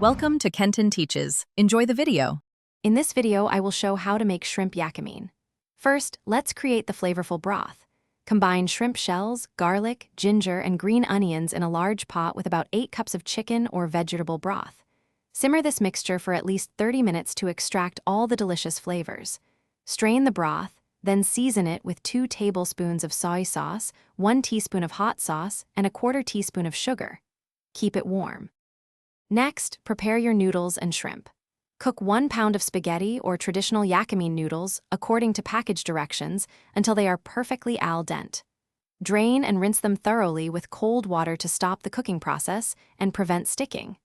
Welcome to Kenton Teaches. Enjoy the video. In this video, I will show how to make shrimp yakamein. First, let's create the flavorful broth. Combine shrimp shells, garlic, ginger, and green onions in a large pot with about 8 cups of chicken or vegetable broth. Simmer this mixture for at least 30 minutes to extract all the delicious flavors. Strain the broth, then season it with 2 tablespoons of soy sauce, 1 teaspoon of hot sauce, and a 1/4 teaspoon of sugar. Keep it warm. Next, prepare your noodles and shrimp. Cook 1 pound of spaghetti or traditional Yakamein noodles according to package directions until they are perfectly al dente. Drain and rinse them thoroughly with cold water to stop the cooking process and prevent sticking.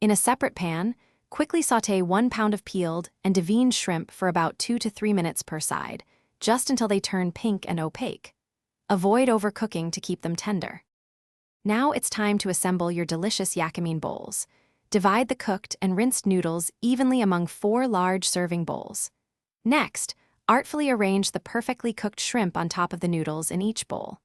In a separate pan, quickly sauté 1 pound of peeled and deveined shrimp for about 2 to 3 minutes per side, just until they turn pink and opaque. Avoid overcooking to keep them tender. Now it's time to assemble your delicious Yakamein bowls. Divide the cooked and rinsed noodles evenly among 4 large serving bowls. Next, artfully arrange the perfectly cooked shrimp on top of the noodles in each bowl.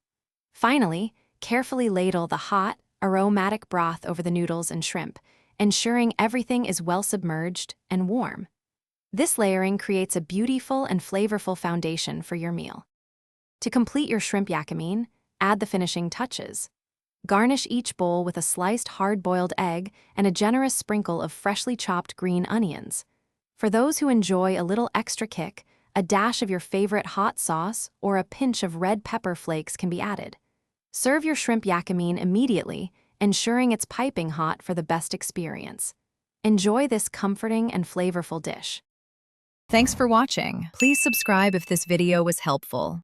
Finally, carefully ladle the hot, aromatic broth over the noodles and shrimp, ensuring everything is well submerged and warm. This layering creates a beautiful and flavorful foundation for your meal. To complete your shrimp yakamein, add the finishing touches. Garnish each bowl with a sliced hard-boiled egg and a generous sprinkle of freshly chopped green onions. For those who enjoy a little extra kick, a dash of your favorite hot sauce or a pinch of red pepper flakes can be added. Serve your shrimp yakamein immediately, ensuring it's piping hot for the best experience. Enjoy this comforting and flavorful dish. Thanks for watching. Please subscribe if this video was helpful.